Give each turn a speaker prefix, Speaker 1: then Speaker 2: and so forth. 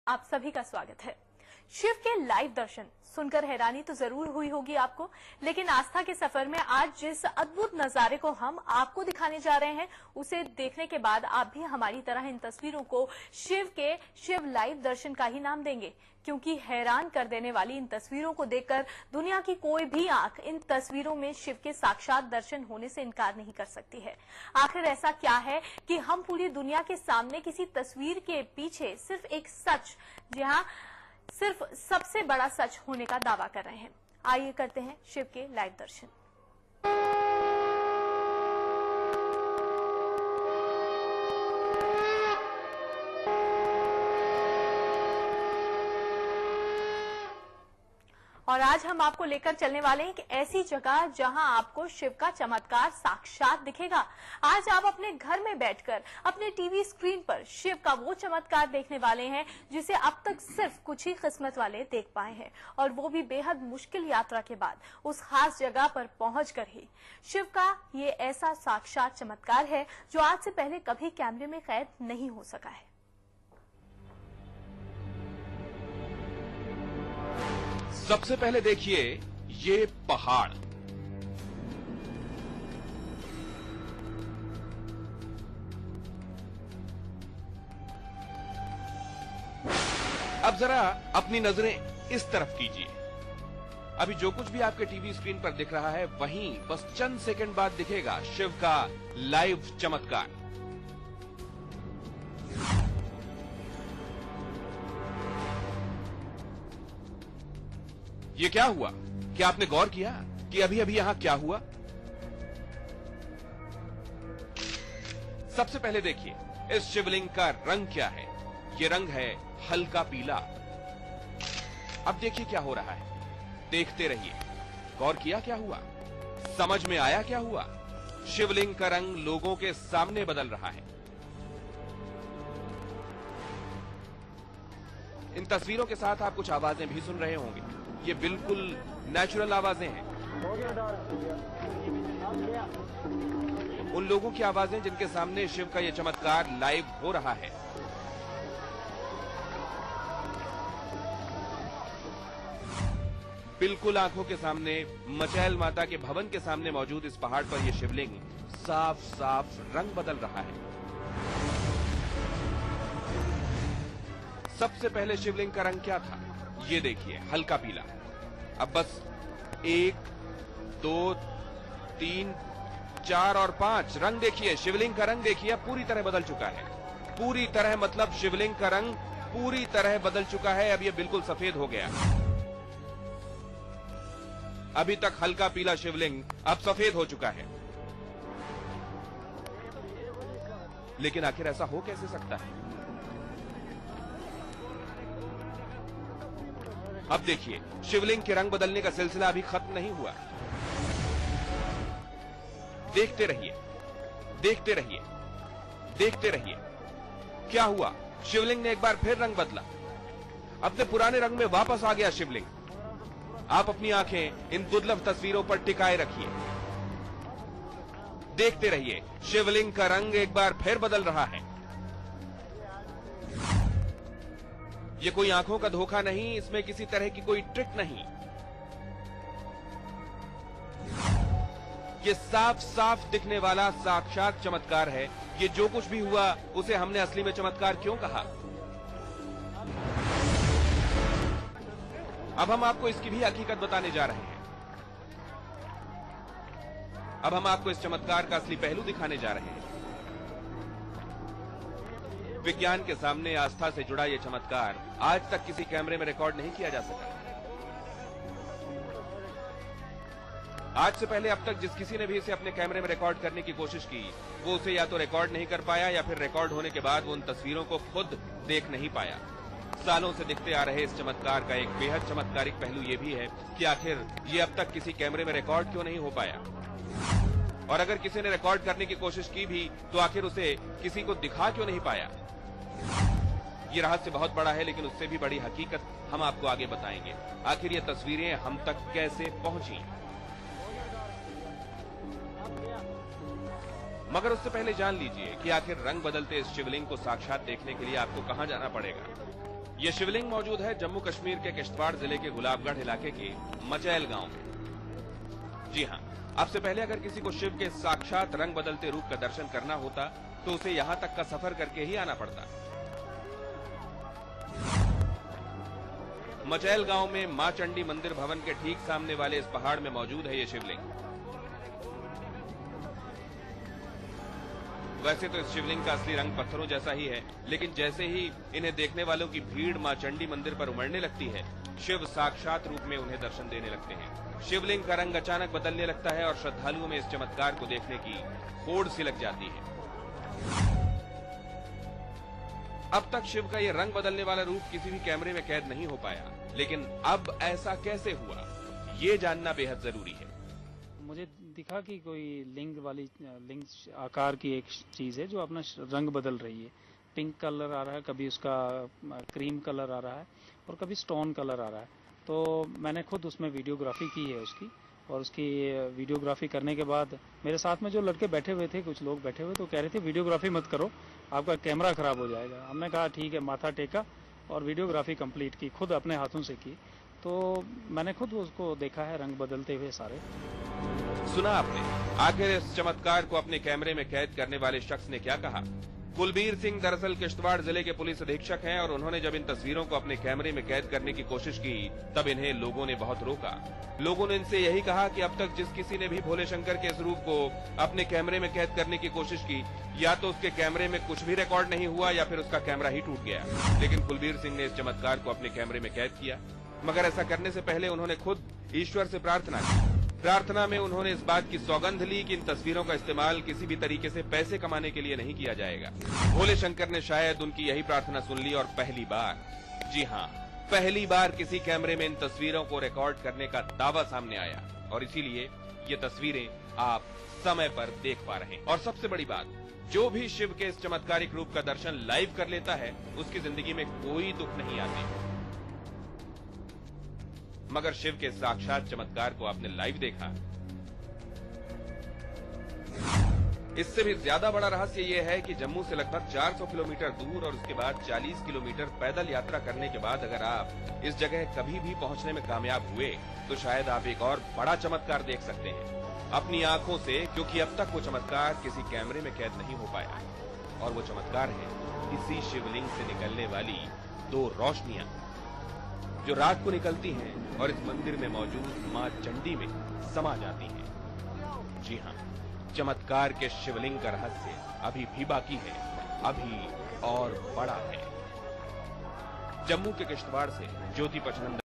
Speaker 1: आप सभी का स्वागत है। शिव के लाइव दर्शन सुनकर हैरानी तो जरूर हुई होगी आपको, लेकिन आस्था के सफर में आज जिस अद्भुत नजारे को हम आपको दिखाने जा रहे हैं, उसे देखने के बाद आप भी हमारी तरह इन तस्वीरों को शिव लाइव दर्शन का ही नाम देंगे, क्योंकि हैरान कर देने वाली इन तस्वीरों को देखकर दुनिया की कोई भी आंख इन तस्वीरों में शिव के साक्षात दर्शन होने से इनकार नहीं कर सकती है। आखिर ऐसा क्या है कि हम पूरी दुनिया के सामने किसी तस्वीर के पीछे सिर्फ एक सच, जहां सिर्फ सबसे बड़ा सच होने का दावा कर रहे हैं। आइए करते हैं शिव के लाइव दर्शन। और आज हम आपको लेकर चलने वाले हैं एक ऐसी जगह जहां आपको शिव का चमत्कार साक्षात दिखेगा। आज आप अपने घर में बैठकर अपने टीवी स्क्रीन पर शिव का वो चमत्कार देखने वाले हैं जिसे अब तक सिर्फ कुछ ही किस्मत वाले देख पाए हैं, और वो भी बेहद मुश्किल यात्रा के बाद उस खास जगह पर पहुंचकर ही। शिव का ये ऐसा साक्षात चमत्कार है जो आज से पहले कभी कैमरे में कैद नहीं हो सका है।
Speaker 2: सबसे पहले देखिए ये पहाड़। अब जरा अपनी नजरें इस तरफ कीजिए। अभी जो कुछ भी आपके टीवी स्क्रीन पर दिख रहा है, वहीं बस चंद सेकंड बाद दिखेगा शिव का लाइव चमत्कार। ये क्या हुआ? क्या आपने गौर किया कि अभी अभी यहां क्या हुआ? सबसे पहले देखिए इस शिवलिंग का रंग क्या है। ये रंग है हल्का पीला। अब देखिए क्या हो रहा है, देखते रहिए। गौर किया क्या हुआ? समझ में आया क्या हुआ? शिवलिंग का रंग लोगों के सामने बदल रहा है। इन तस्वीरों के साथ आप कुछ आवाजें भी सुन रहे होंगे। ये बिल्कुल नेचुरल आवाजें हैं, उन लोगों की आवाजें जिनके सामने शिव का ये चमत्कार लाइव हो रहा है। बिल्कुल आंखों के सामने मचैल माता के भवन के सामने मौजूद इस पहाड़ पर यह शिवलिंग साफ साफ रंग बदल रहा है। सबसे पहले शिवलिंग का रंग क्या था? ये देखिए हल्का पीला। अब बस 1, 2, 3, 4 और 5 रंग देखिए। शिवलिंग का रंग देखिए पूरी तरह बदल चुका है। पूरी तरह मतलब शिवलिंग का रंग पूरी तरह बदल चुका है। अब ये बिल्कुल सफेद हो गया। अभी तक हल्का पीला शिवलिंग अब सफेद हो चुका है। लेकिन आखिर ऐसा हो कैसे सकता है? अब देखिए शिवलिंग के रंग बदलने का सिलसिला अभी खत्म नहीं हुआ। देखते रहिए, देखते रहिए, देखते रहिए। क्या हुआ? शिवलिंग ने एक बार फिर रंग बदला। अपने पुराने रंग में वापस आ गया शिवलिंग। आप अपनी आंखें इन दुर्लभ तस्वीरों पर टिकाए रखिए। देखते रहिए, शिवलिंग का रंग एक बार फिर बदल रहा है। ये कोई आंखों का धोखा नहीं, इसमें किसी तरह की कोई ट्रिक नहीं। ये साफ साफ दिखने वाला साक्षात चमत्कार है। ये जो कुछ भी हुआ उसे हमने असली में चमत्कार क्यों कहा? अब हम आपको इसकी भी हकीकत बताने जा रहे हैं। अब हम आपको इस चमत्कार का असली पहलू दिखाने जा रहे हैं। विज्ञान के सामने आस्था से जुड़ा यह चमत्कार आज तक किसी कैमरे में रिकॉर्ड नहीं किया जा सका। आज से पहले अब तक जिस किसी ने भी इसे अपने कैमरे में रिकॉर्ड करने की कोशिश की, वो उसे या तो रिकॉर्ड नहीं कर पाया या फिर रिकॉर्ड होने के बाद वो उन तस्वीरों को खुद देख नहीं पाया। सालों से दिखते आ रहे इस चमत्कार का एक बेहद चमत्कारिक पहलू ये भी है कि आखिर ये अब तक किसी कैमरे में रिकॉर्ड क्यों नहीं हो पाया, और अगर किसी ने रिकॉर्ड करने की कोशिश की भी तो आखिर उसे किसी को दिखा क्यों नहीं पाया। ये रहस्य बहुत बड़ा है, लेकिन उससे भी बड़ी हकीकत हम आपको आगे बताएंगे। आखिर ये तस्वीरें हम तक कैसे पहुंची। मगर उससे पहले जान लीजिए कि आखिर रंग बदलते इस शिवलिंग को साक्षात देखने के लिए आपको कहां जाना पड़ेगा। ये शिवलिंग मौजूद है जम्मू कश्मीर के किश्तवाड़ जिले के गुलाबगढ़ इलाके के मचैल गांव में। जी हां, अब से पहले अगर किसी को शिव के साक्षात रंग बदलते रूप का दर्शन करना होता तो उसे यहां तक का सफर करके ही आना पड़ता। मचैल गांव में मां चंडी मंदिर भवन के ठीक सामने वाले इस पहाड़ में मौजूद है ये शिवलिंग। वैसे तो इस शिवलिंग का असली रंग पत्थरों जैसा ही है, लेकिन जैसे ही इन्हें देखने वालों की भीड़ मां चंडी मंदिर पर उमड़ने लगती है, शिव साक्षात रूप में उन्हें दर्शन देने लगते हैं। शिवलिंग का रंग अचानक बदलने लगता है और श्रद्धालुओं में इस चमत्कार को देखने की होड़ सी लग जाती है। अब तक शिव का ये रंग बदलने वाला रूप किसी भी कैमरे में कैद नहीं हो पाया, लेकिन अब ऐसा कैसे हुआ, ये जानना बेहद जरूरी है।
Speaker 3: मुझे दिखा कि कोई लिंग आकार की एक चीज है जो अपना रंग बदल रही है। पिंक कलर आ रहा है, कभी उसका क्रीम कलर आ रहा है और कभी स्टोन कलर आ रहा है। तो मैंने खुद उसमें वीडियोग्राफी की है उसकी, और उसकी वीडियोग्राफी करने के बाद मेरे साथ में जो लड़के बैठे हुए थे, कुछ लोग बैठे हुए, तो कह रहे थे वीडियोग्राफी मत करो, आपका कैमरा खराब हो जाएगा। हमने कहा ठीक है, माथा टेका और वीडियोग्राफी कंप्लीट की, खुद अपने हाथों से की। तो मैंने खुद उसको देखा है रंग बदलते हुए सारे।
Speaker 2: सुना आपने, आखिर इस चमत्कार को अपने कैमरे में कैद करने वाले शख्स ने क्या कहा। कुलबीर सिंह दरअसल किश्तवाड़ जिले के पुलिस अधीक्षक हैं और उन्होंने जब इन तस्वीरों को अपने कैमरे में कैद करने की कोशिश की, तब इन्हें लोगों ने बहुत रोका। लोगों ने इनसे यही कहा कि अब तक जिस किसी ने भी भोले शंकर के इस रूप को अपने कैमरे में कैद करने की कोशिश की, या तो उसके कैमरे में कुछ भी रिकॉर्ड नहीं हुआ या फिर उसका कैमरा ही टूट गया। लेकिन कुलबीर सिंह ने इस चमत्कार को अपने कैमरे में कैद किया, मगर ऐसा करने से पहले उन्होंने खुद ईश्वर से प्रार्थना की। प्रार्थना में उन्होंने इस बात की सौगंध ली कि इन तस्वीरों का इस्तेमाल किसी भी तरीके से पैसे कमाने के लिए नहीं किया जाएगा। भोले शंकर ने शायद उनकी यही प्रार्थना सुन ली और पहली बार, जी हाँ, पहली बार किसी कैमरे में इन तस्वीरों को रिकॉर्ड करने का दावा सामने आया, और इसीलिए ये तस्वीरें आप समय पर देख पा रहे हैं। और सबसे बड़ी बात, जो भी शिव के इस चमत्कारिक रूप का दर्शन लाइव कर लेता है, उसकी जिंदगी में कोई दुख नहीं आते। मगर शिव के साक्षात चमत्कार को आपने लाइव देखा। इससे भी ज्यादा बड़ा रहस्य यह है कि जम्मू से लगभग 400 किलोमीटर दूर और उसके बाद 40 किलोमीटर पैदल यात्रा करने के बाद अगर आप इस जगह कभी भी पहुंचने में कामयाब हुए, तो शायद आप एक और बड़ा चमत्कार देख सकते हैं अपनी आंखों से, क्योंकि अब तक वो चमत्कार किसी कैमरे में कैद नहीं हो पाया। और वो चमत्कार है इसी शिवलिंग से निकलने वाली 2 रोशनियां जो रात को निकलती हैं और इस मंदिर में मौजूद मां चंडी में समा जाती हैं। जी हां, चमत्कार के शिवलिंग का रहस्य अभी भी बाकी है, अभी और बड़ा है। जम्मू के किश्तवाड़ से ज्योति पचनंदन।